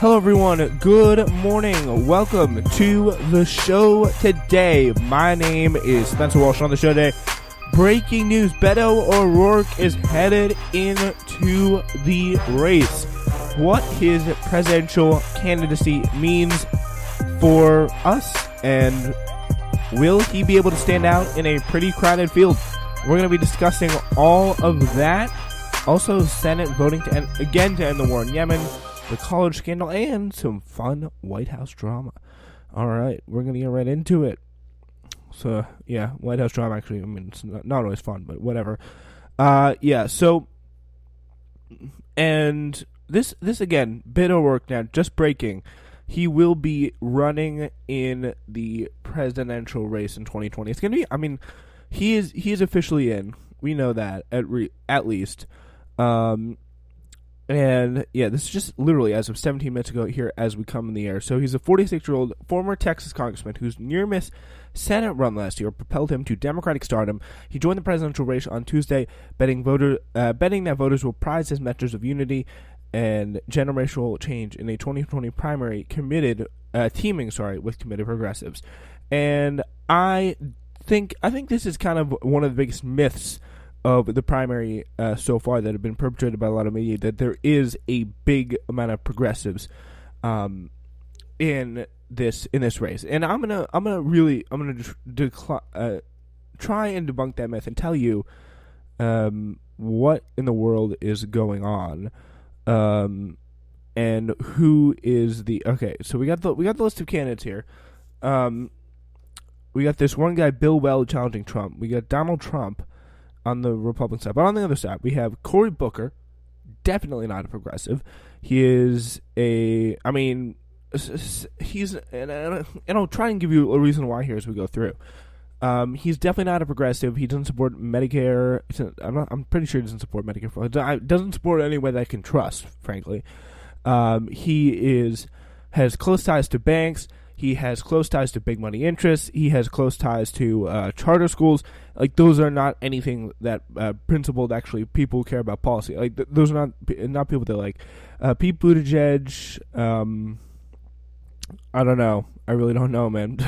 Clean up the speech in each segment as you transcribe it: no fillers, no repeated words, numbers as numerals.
Hello everyone, good morning, welcome to the show today. My name is Spencer Walsh. On the show today, breaking news, Beto O'Rourke is headed into the race. What his presidential candidacy means for us, and will he be able to stand out in a pretty crowded field? We're going to be discussing all of that. Also, Senate voting to end the war in Yemen, the college scandal, and some fun White House drama. All right, we're going to get right into it. So, yeah, White House drama, actually, I mean, it's not always fun, but whatever. And this again, Beto O'Rourke now, just breaking, he will be running in the presidential race in 2020. It's going to be, I mean, he is officially in. We know that, at least. And yeah, this is just literally as of 17 minutes ago here as we come in the air. So he's a 46-year-old former Texas congressman whose near-miss Senate run last year propelled him to Democratic stardom. He joined the presidential race on Tuesday, betting that voters will prize his message of unity and generational change in a 2020 primary teaming with committed progressives. And I think this is kind of one of the biggest myths of the primary so far that have been perpetrated by a lot of media, that there is a big amount of progressives in this race, and I'm gonna try and debunk that myth and tell you what in the world is going on, and who is the So we got the list of candidates here. We got this one guy, Bill Weld, challenging Trump. We got Donald Trump on the Republican side. But on the other side, we have Cory Booker, definitely not a progressive. He is and I'll try and give you a reason why here as we go through. He's definitely not a progressive. He doesn't support Medicare. I'm pretty sure he doesn't support Medicare for all. Doesn't support it any way that I can trust, frankly. He has close ties to banks. He has close ties to big money interests. He has close ties to charter schools. Like, those are not anything that principled, actually, people who care about policy. Like, those are not people that like. Pete Buttigieg, I don't know. I really don't know, man.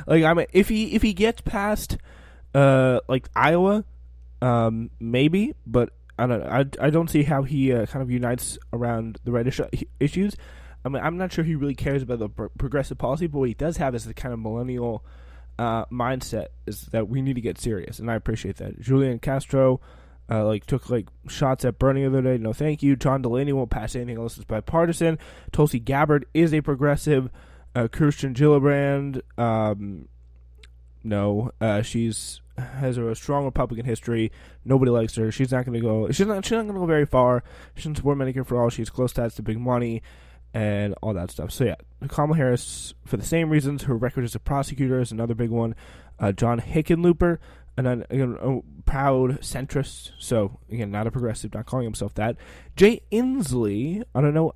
Like, if he gets past Iowa, maybe, but I don't see how he kind of unites around the right issues. I mean, I'm not sure he really cares about the progressive policy, but what he does have is the kind of millennial mindset, is that we need to get serious, and I appreciate that. Julian Castro took shots at Bernie the other day. No, thank you. John Delaney won't pass anything unless it's bipartisan. Tulsi Gabbard is a progressive. Kirsten Gillibrand, no, has a strong Republican history. Nobody likes her. She's not going to go. She's not going to go very far. She doesn't support Medicare for all. She's close ties to big money and all that stuff. So yeah, Kamala Harris, for the same reasons. Her record as a prosecutor is another big one. John Hickenlooper, and then again, a proud centrist. So again, not a progressive, not calling himself that. Jay Inslee, I don't know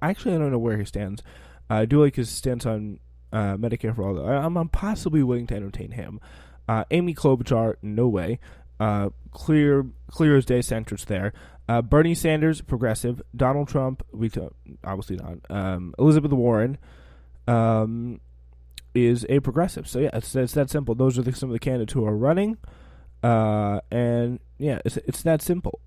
where he stands. I do like his stance on Medicare for all. I'm possibly willing to entertain him. Amy Klobuchar, no way. Clear as day centrist there. Bernie Sanders, progressive. Donald Trump, obviously not. Elizabeth Warren is a progressive. So yeah, it's that simple. Those are some of the candidates who are running, and yeah, it's that simple.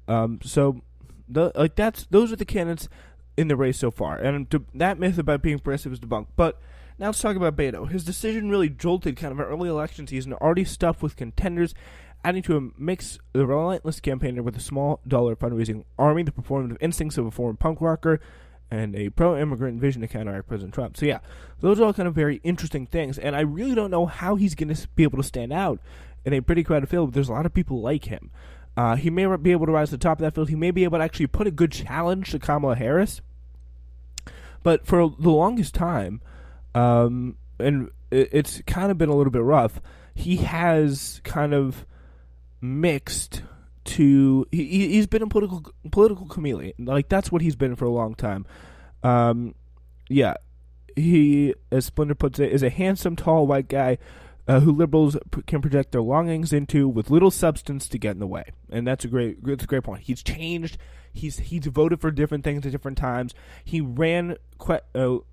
So those are the candidates in the race so far, and that myth about being progressive is debunked. But now let's talk about Beto. His decision really jolted kind of an early election season, already stuffed with contenders, adding to a mix the relentless campaigner with a small dollar fundraising army, the performative instincts of a former punk rocker, and a pro-immigrant vision to counteract President Trump. So yeah, those are all kind of very interesting things, and I really don't know how he's going to be able to stand out in a pretty crowded field, but there's a lot of people like him. He may be able to rise to the top of that field. He may be able to actually put a good challenge to Kamala Harris. But for the longest time, and it's kind of been a little bit rough, he has kind of mixed to... He's been a political chameleon. Like, that's what he's been for a long time. Yeah, he, as Splinter puts it, is a handsome, tall, white guy who liberals can project their longings into with little substance to get in the way. And that's a great point. He's changed. He's voted for different things at different times. He ran, quite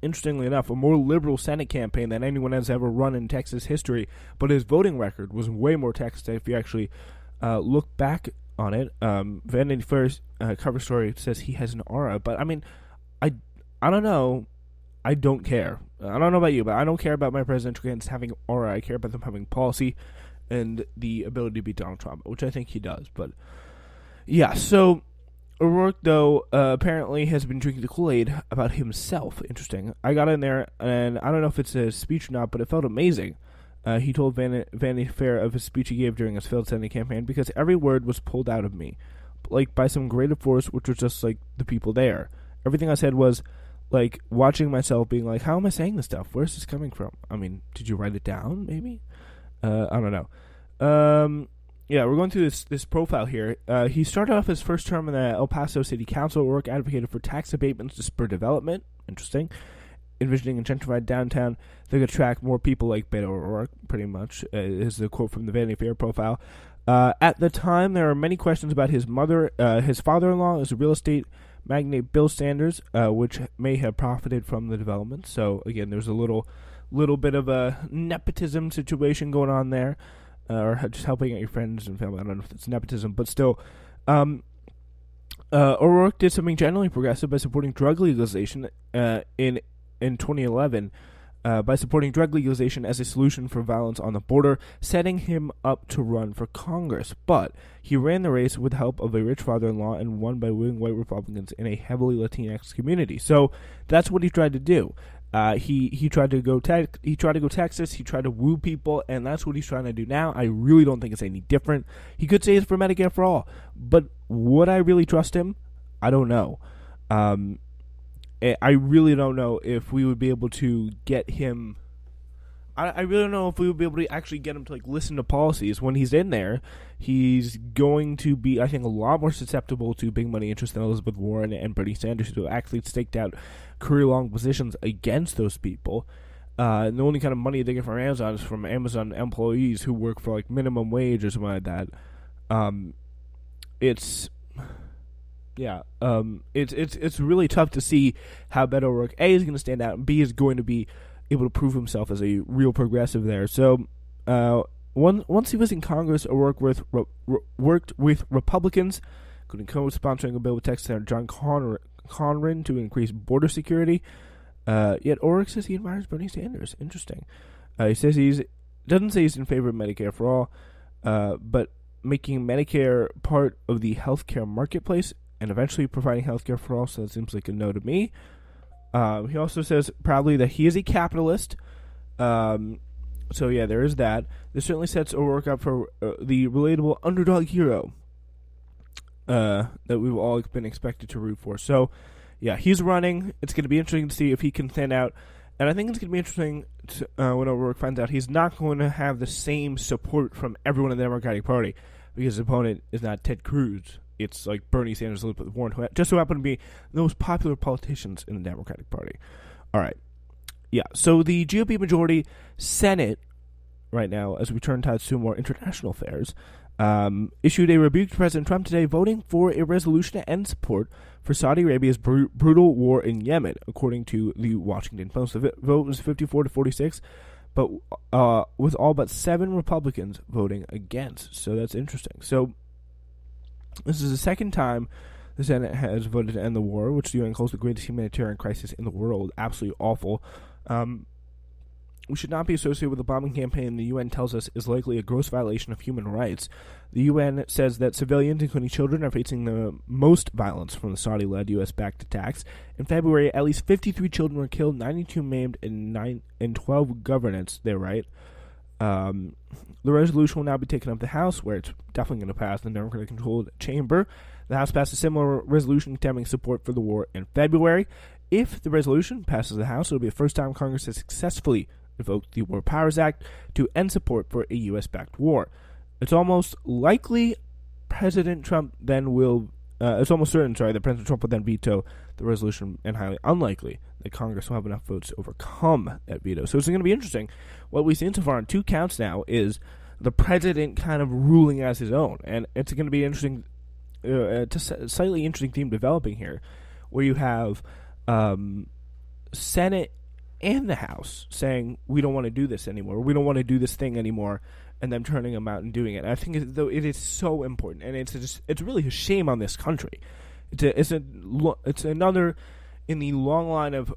interestingly enough, a more liberal Senate campaign than anyone has ever run in Texas history. But his voting record was way more Texas if you actually look back on it. Vanity Fair's cover story says he has an aura. But, I mean, I don't know. I don't care. I don't know about you, but I don't care about my presidential candidates having aura. I care about them having policy and the ability to beat Donald Trump, which I think he does. But, yeah, so O'Rourke, though, apparently has been drinking the Kool-Aid about himself. Interesting. I got in there, and I don't know if it's a speech or not, but it felt amazing. He told Vanity Fair of his speech he gave during his failed Senate campaign because every word was pulled out of me, like by some creative force, which was just like the people there. Everything I said was like watching myself being like, how am I saying this stuff? Where's this coming from? I mean, did you write it down, maybe? I don't know. Yeah, we're going through this profile here. He started off his first term in the El Paso City Council. O'Rourke advocated for tax abatements to spur development. Interesting. Envisioning a gentrified downtown that could attract more people like Beto O'Rourke, pretty much, is the quote from the Vanity Fair profile. At the time, there are many questions about his father-in-law is a real estate magnate Bill Sanders, which may have profited from the development. So again, there's a little bit of a nepotism situation going on there, or just helping out your friends and family. I don't know if it's nepotism, but still. O'Rourke did something generally progressive by supporting drug legalization in 2011. By supporting drug legalization as a solution for violence on the border, setting him up to run for Congress. But he ran the race with the help of a rich father-in-law and won by wooing white Republicans in a heavily Latinx community. So that's what he tried to do. He tried to go Texas. He tried to woo people, and that's what he's trying to do now. I really don't think it's any different. He could say it's for Medicare for all, but would I really trust him? I don't know. I really don't know if we would be able to get him. I really don't know if we would be able to actually get him to like listen to policies. When he's in there, he's going to be, I think, a lot more susceptible to big money interests than Elizabeth Warren and Bernie Sanders, who have actually staked out career-long positions against those people. And the only kind of money they get from Amazon is from Amazon employees who work for like minimum wage or something like that. It's really tough to see how Beto O'Rourke A is going to stand out and B is going to be able to prove himself as a real progressive there. So once he was in Congress, O'Rourke worked with Republicans, including co-sponsoring a bill with Texas Senator John Conran to increase border security. Yet O'Rourke says he admires Bernie Sanders. Interesting. He says doesn't say he's in favor of Medicare for all, but making Medicare part of the healthcare marketplace and eventually providing healthcare for all, so that seems like a no to me. He also says proudly that he is a capitalist. So yeah, there is that. This certainly sets O'Rourke up for the relatable underdog hero that we've all been expected to root for. So yeah, he's running. It's going to be interesting to see if he can stand out. And I think it's going to be interesting when O'Rourke finds out he's not going to have the same support from everyone in the Democratic Party because his opponent is not Ted Cruz. It's like Bernie Sanders, Elizabeth Warren, who just so happen to be the most popular politicians in the Democratic Party. All right. Yeah, so the GOP majority Senate right now, as we turn tides to more international affairs, issued a rebuke to President Trump today, voting for a resolution to end support for Saudi Arabia's brutal war in Yemen, according to the Washington Post. The vote was 54-46, but with all but 7 Republicans voting against. So that's interesting. So this is the second time the Senate has voted to end the war, which the UN calls the greatest humanitarian crisis in the world. Absolutely awful. We should not be associated with a bombing campaign the UN tells us is likely a gross violation of human rights. The UN says that civilians, including children, are facing the most violence from the Saudi-led U.S.-backed attacks. In February, at least 53 children were killed, 92 maimed, and 12 governance, they write. The resolution will now be taken up to the House, where it's definitely going to pass in the Democratic-controlled chamber. The House passed a similar resolution condemning support for the war in February. If the resolution passes the House, it will be the first time Congress has successfully invoked the War Powers Act to end support for a U.S.-backed war. It's almost likely President Trump then will it's almost certain, that President Trump will then veto the resolution, and highly unlikely that Congress will have enough votes to overcome that veto. So it's going to be interesting. What we've seen so far on 2 counts now is the president kind of ruling as his own, and it's going to be interesting, slightly interesting theme developing here, where you have Senate and the House saying we don't want to do this anymore, we don't want to do this thing anymore, and them turning them out and doing it. And I think it is so important, and it's really a shame on this country. It's another in the long line of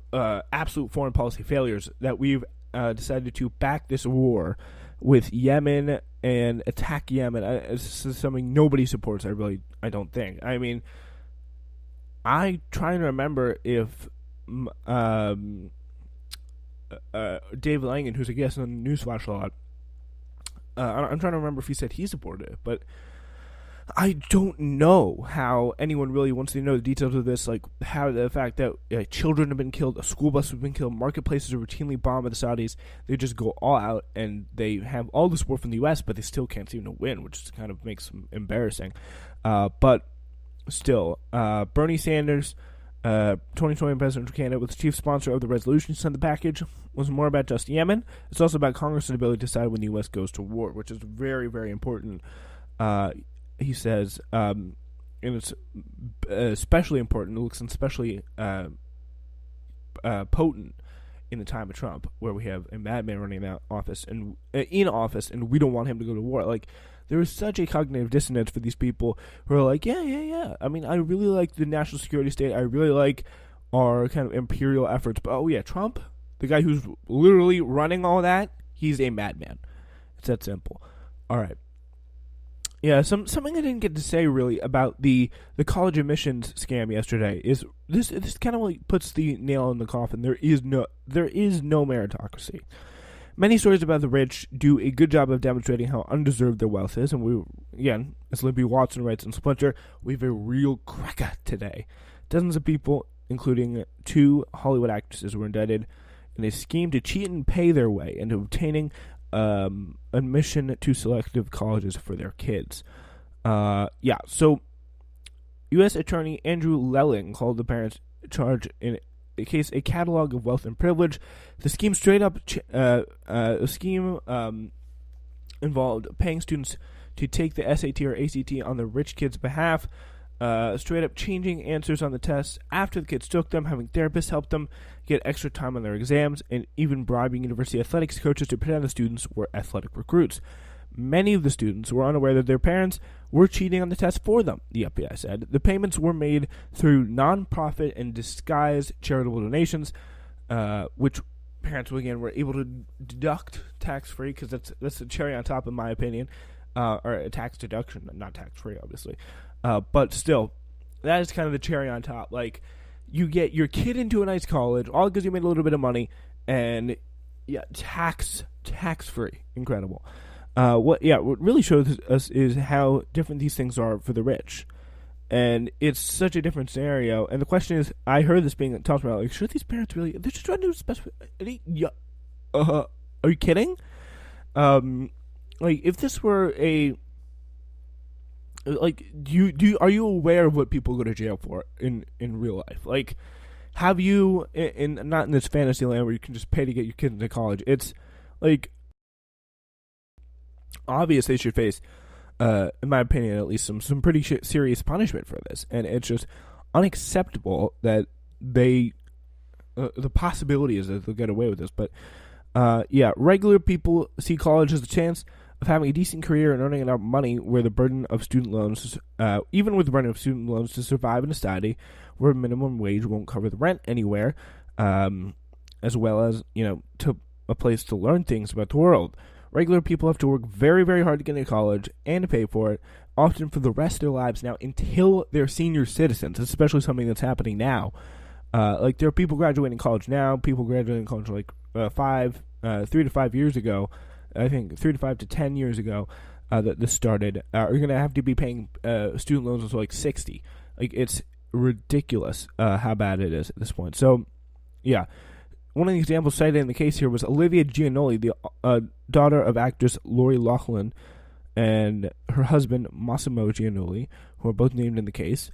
absolute foreign policy failures that we've decided to back this war with Yemen and attack Yemen. It's something nobody supports. I don't think. I mean, I try to remember if David Langan, who's a guest on Newsflash a lot, I'm trying to remember if he said he supported it, but I don't know how anyone really wants to know the details of this, like how the fact that children have been killed, a school bus has been killed, marketplaces are routinely bombed by the Saudis. They just go all out, and they have all the support from the U.S., but they still can't seem to win, which kind of makes them embarrassing. But still, Bernie Sanders, 2020 presidential candidate, was the chief sponsor of the resolution to send the package, was more about just Yemen. It's also about Congress's ability to decide when the U.S. goes to war, which is very, very important. He says, and it's especially important, it looks especially potent in the time of Trump, where we have a madman running in office, and we don't want him to go to war. Like, there is such a cognitive dissonance for these people who are like, yeah. I mean, I really like the national security state. I really like our kind of imperial efforts. But, oh, yeah, Trump, the guy who's literally running all that, he's a madman. It's that simple. All right. Yeah, something I didn't get to say really about the college admissions scam yesterday is this kind of like puts the nail in the coffin. There is no meritocracy. Many stories about the rich do a good job of demonstrating how undeserved their wealth is, and we, again, as Libby Watson writes in Splinter, we have a real cracker today. Dozens of people, including 2 Hollywood actresses, were indicted in a scheme to cheat and pay their way into obtaining admission to selective colleges for their kids. So U.S. Attorney Andrew Lelling called the parents charged in a case a catalog of wealth and privilege. The scheme involved paying students to take the SAT or ACT on the rich kids' behalf, straight up changing answers on the tests after the kids took them, having therapists help them get extra time on their exams, and even bribing university athletics coaches to pretend the students were athletic recruits. Many of the students were unaware that their parents were cheating on the test for them, the FBI said. The payments were made through non-profit and disguised charitable donations, which parents, again, were able to deduct tax-free, because that's the cherry on top, in my opinion, or a tax deduction, not tax-free, obviously. But still, that is kind of the cherry on top. Like, you get your kid into a nice college, all because you made a little bit of money, and tax-free. Incredible. What really shows us is how different these things are for the rich. And it's such a different scenario. And the question is, I heard this being talked about, like, should these parents really, they're just trying to do special, are you kidding? Like, if this were a, like, are you aware of what people go to jail for in real life? Like, have you, not in this fantasy land where you can just pay to get your kids into college, it's, like, obvious they should face, in my opinion at least, some pretty serious punishment for this. And it's just unacceptable that the possibility is that they'll get away with this. But regular people see college as a chance of having a decent career and earning enough money, where the burden of student loans, even with the burden of student loans, to survive in a society where minimum wage won't cover the rent anywhere, as well as, to a place to learn things about the world. Regular people have to work very, very hard to get into college and to pay for it, often for the rest of their lives now, until they're senior citizens, especially something that's happening now. Like, there are people graduating college now, people graduating college like 3 to 5 years ago, I think 3 to 5 to 10 years ago, that this started, are going to have to be paying student loans until like 60. Like, it's ridiculous how bad it is at this point. So, yeah. One of the examples cited in the case here was Olivia Giannoli, the daughter of actress Lori Loughlin, and her husband Massimo Giannoli, who are both named in the case.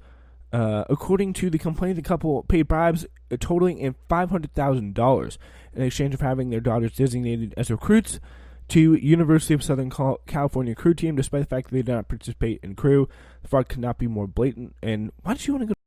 According to the complaint, the couple paid bribes totaling in $500,000 in exchange for having their daughters designated as recruits to University of Southern California crew team, despite the fact that they did not participate in crew. The fraud could not be more blatant. And why did you want to go